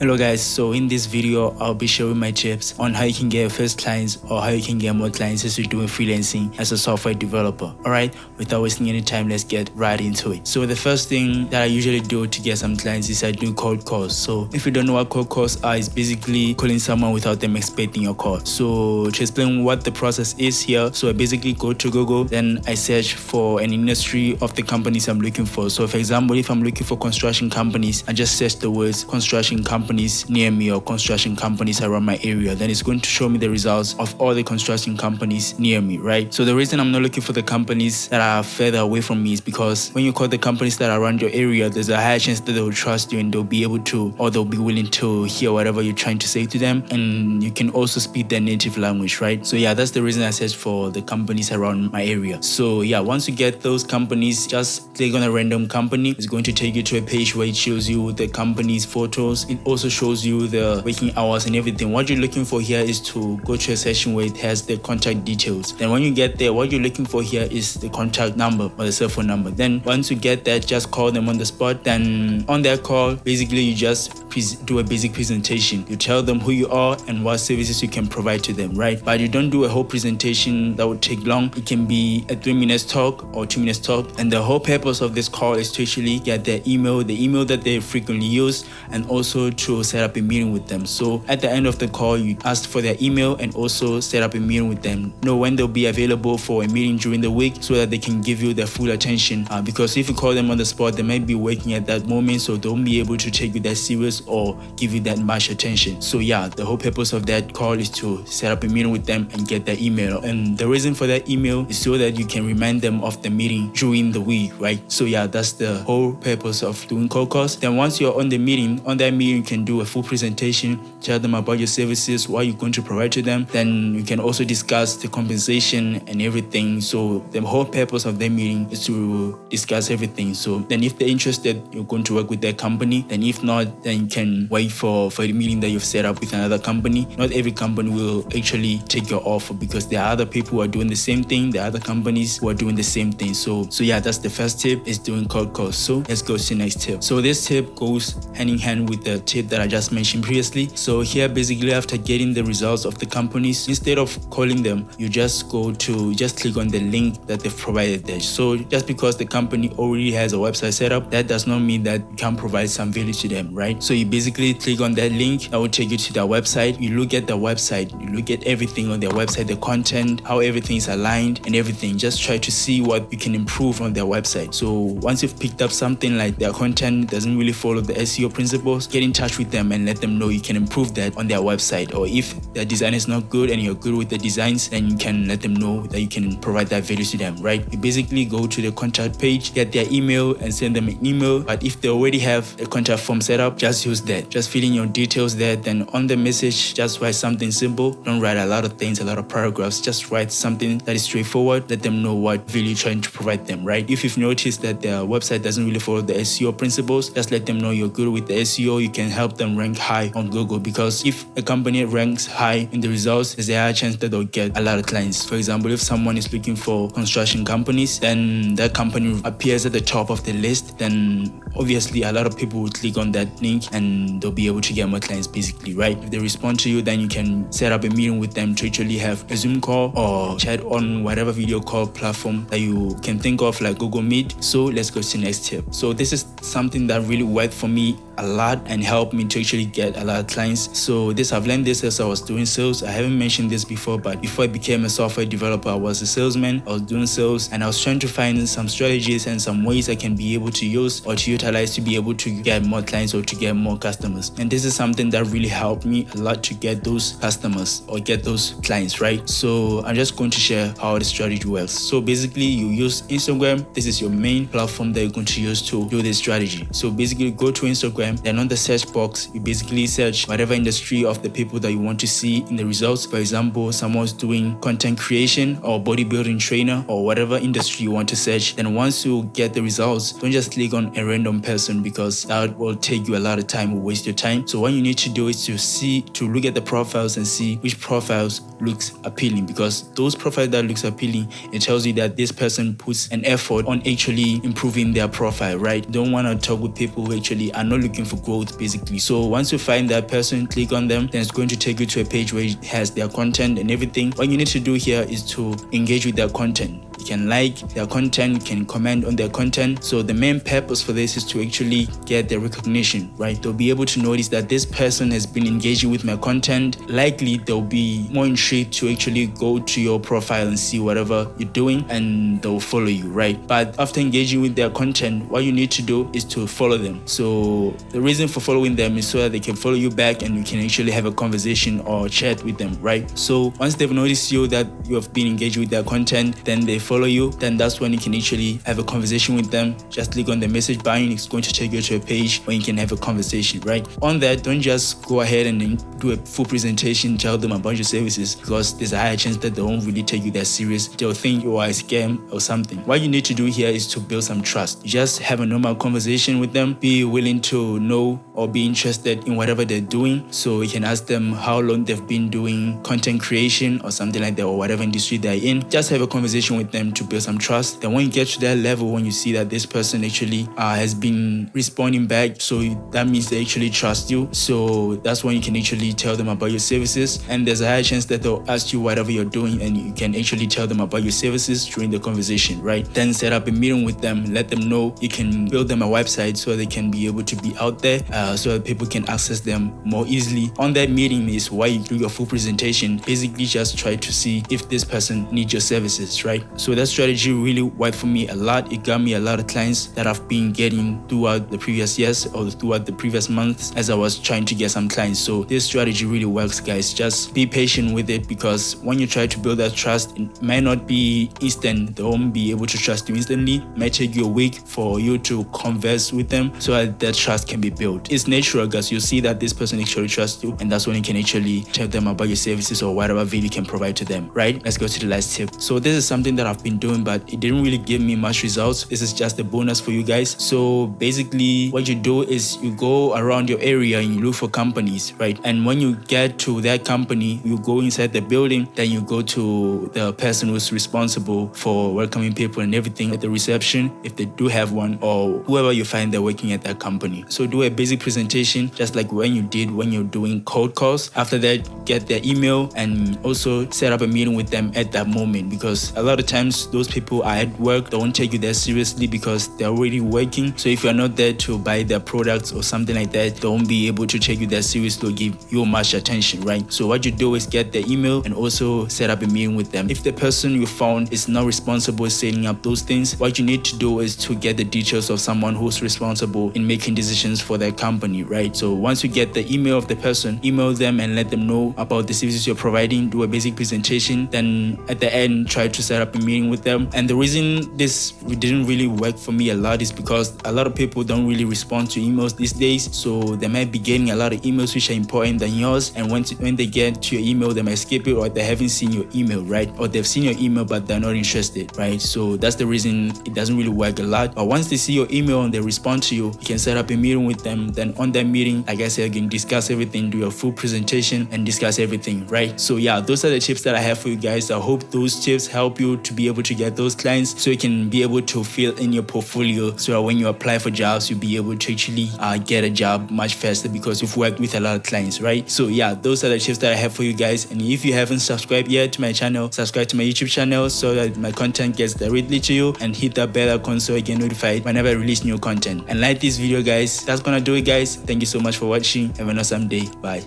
Hello guys, so in this video I'll be sharing my tips on how you can get your first clients or how you can get more clients as you're doing freelancing as a software developer. Alright, without wasting any time, let's get right into it. So the first thing that I usually do to get some clients is I do cold calls. So if you don't know what cold calls are, it's basically calling someone without them expecting your call. So to explain what the process is here, so I basically go to Google, then I search for an industry of the companies I'm looking for. So for example, if I'm looking for construction companies, I just search the words construction companies near me or construction companies around my area, then it's going to show me the results of all the construction companies near me, right? So the reason I'm not looking for the companies that are further away from me is because when you call the companies that are around your area, there's a higher chance that they will trust you and they'll be able to, or they'll be willing to hear whatever you're trying to say to them, and you can also speak their native language, right? So yeah, that's the reason I search for the companies around my area. So yeah, once you get those companies, just click on a random company. It's going to take you to a page where it shows you the company's photos. It also shows you the working hours and everything. What you're looking for here is to go to a section where it has the contact details. Then when you get there, what you're looking for here is the contact number or the cell phone number. Then once you get that, just call them on the spot. Then on that call, basically you just do a basic presentation. You tell them who you are and what services you can provide to them, right? But you don't do a whole presentation that would take long. It can be a 3-minute talk or 2-minute talk. And the whole purpose of this call is to actually get their email, the email that they frequently use, and also to set up a meeting with them. So at the end of the call, you ask for their email and also set up a meeting with them. Know when they'll be available for a meeting during the week so that they can give you their full attention. Because if you call them on the spot, they might be working at that moment, so they won't be able to take you that serious or give you that much attention. So yeah, the whole purpose of that call is to set up a meeting with them and get their email. And the reason for that email is so that you can remind them of the meeting during the week, right? So yeah, that's the whole purpose of doing cold calls. Then once you're on the meeting, on that meeting you can do a full presentation, tell them about your services, what you're going to provide to them. Then you can also discuss the compensation and everything. So the whole purpose of the meeting is to discuss everything. So then if they're interested, you're going to work with their company. Then if not, then you can wait for the meeting that you've set up with another company. Not every company will actually take your offer because there are other people who are doing the same thing. There are other companies who are doing the same thing. So yeah, that's the first tip, is doing cold calls. So let's go to the next tip. So this tip goes hand in hand with the tip that I just mentioned previously. So here, basically, after getting the results of the companies, instead of calling them, you just click on the link that they've provided there. So just because the company already has a website set up, that does not mean that you can provide some value to them, right? So you basically click on that link that will take you to their website. You look at the website, you look at everything on their website, the content, how everything is aligned and everything. Just try to see what you can improve on their website. So once you've picked up something like their content doesn't really follow the SEO principles, get in touch with them and let them know you can improve that on their website. Or if their design is not good and you're good with the designs, then you can let them know that you can provide that value to them, right? You basically go to the contact page, get their email and send them an email. But if they already have a contact form set up, just use that. Just fill in your details there. Then on the message, just write something simple. Don't write a lot of things, a lot of paragraphs. Just write something that is straightforward. Let them know what value you're trying to provide them, right? If you've noticed that their website doesn't really follow the SEO principles, just let them know you're good with the SEO. You can help them rank high on Google, because if a company ranks high in the results, there's a higher chance that they'll get a lot of clients. For example, if someone is looking for construction companies, then that company appears at the top of the list, then obviously a lot of people will click on that link and they'll be able to get more clients basically, right? If they respond to you, then you can set up a meeting with them to actually have a Zoom call or chat on whatever video call platform that you can think of, like Google Meet. So let's go to the next tip. So this is something that really worked for me a lot and helped me to actually get a lot of clients. So I've learned this as I was doing sales. I haven't mentioned this before, but before I became a software developer, I was a salesman. I was doing sales and I was trying to find some strategies and some ways I can be able to use or to utilize to be able to get more clients or to get more customers. And this is something that really helped me a lot to get those customers or get those clients, right? So I'm just going to share how the strategy works. So basically, you use Instagram. This is your main platform that you're going to use to do this strategy. So basically, go to Instagram. Then on the search box, you basically search whatever industry of the people that you want to see in the results. For example, someone's doing content creation or bodybuilding trainer or whatever industry you want to search. Then once you get the results, don't just click on a random person, because that will take you a lot of time, will waste your time. So what you need to do is to look at the profiles and see which profiles looks appealing, because those profiles that looks appealing, it tells you that this person puts an effort on actually improving their profile, right? Don't want to talk with people who actually are not looking looking for growth basically. So once you find that person, click on them, then it's going to take you to a page where it has their content and everything. What you need to do here is to engage with their content. You can like their content, you can comment on their content. So the main purpose for this is to actually get the recognition, right? They'll be able to notice that this person has been engaging with my content. Likely they'll be more intrigued to actually go to your profile and see whatever you're doing, and they'll follow you, right? But after engaging with their content, what you need to do is to follow them. So the reason for following them is so that they can follow you back and you can actually have a conversation or chat with them, right? So once they've noticed you that you have been engaged with their content, then they follow you, then that's when you can actually have a conversation with them. Just click on the message button, it's going to take you to a page where you can have a conversation, right? On that, don't just go ahead and then do a full presentation, tell them about your services, because there's a higher chance that they won't really take you that serious. They'll think you are a scam or something. What you need to do here is to build some trust. You just have a normal conversation with them, be willing to know or be interested in whatever they're doing. So you can ask them how long they've been doing content creation or something like that, or whatever industry they're in. Just have a conversation with them to build some trust. Then when you get to that level, when you see that this person actually has been responding back, so that means they actually trust you. So that's when you can actually tell them about your services, and there's a high chance that they'll ask you whatever you're doing, and you can actually tell them about your services during the conversation, right? Then set up a meeting with them, let them know you can build them a website so they can be able to be out there, so that people can access them more easily. On that meeting is why you do your full presentation. Basically just try to see if this person needs your services, right? So that strategy really worked for me a lot. It got me a lot of clients that I've been getting throughout the previous years or throughout the previous months as I was trying to get some clients. So this strategy really works, guys. Just be patient with it, because when you try to build that trust, it might not be instant. They won't be able to trust you instantly. It might take you a week for you to converse with them so that trust can be built. It's natural, guys. You'll see that this person actually trusts you, and that's when you can actually tell them about your services or whatever value you can provide to them, right? Let's go to the last tip. So this is something that I've been doing, but it didn't really give me much results. This is just a bonus for you guys. So basically what you do is you go around your area and you look for companies, right? And when you get to that company, you go inside the building, then you go to the person who's responsible for welcoming people and everything at the reception, if they do have one, or whoever you find they're working at that company. So do a basic presentation, just like when you did when you're doing cold calls. After that, get their email and also set up a meeting with them at that moment, because a lot of times those people are at work. They won't take you that seriously because they're already working. So if you're not there to buy their products or something like that, they won't be able to take you that seriously or give you much attention, right? So what you do is get their email and also set up a meeting with them. If the person you found is not responsible setting up those things, what you need to do is to get the details of someone who's responsible in making decisions for their company, right? So once you get the email of the person, email them and let them know about the services you're providing, do a basic presentation, then at the end try to set up a meeting with them. And the reason this didn't really work for me a lot is because a lot of people don't really respond to emails these days. So they might be getting a lot of emails which are important than yours, and when they get to your email, they might skip it, or they haven't seen your email, right? Or they've seen your email but they're not interested, right? So that's the reason it doesn't really work a lot. But once they see your email and they respond to you, you can set up a meeting with them. Then on that meeting, like I said, you can discuss everything, do a full presentation and discuss everything, right? So yeah, those are the tips that I have for you guys. I hope those tips help you to be able to get those clients, so you can be able to fill in your portfolio, so that when you apply for jobs, you'll be able to actually get a job much faster because you've worked with a lot of clients, right? So yeah, those are the tips that I have for you guys. And if you haven't subscribed yet to my channel, subscribe to my YouTube channel so that my content gets directly to you, and hit that bell icon so you get notified whenever I release new content. And like this video, guys. That's gonna do it, guys. Thank you so much for watching. Have an awesome day. Bye.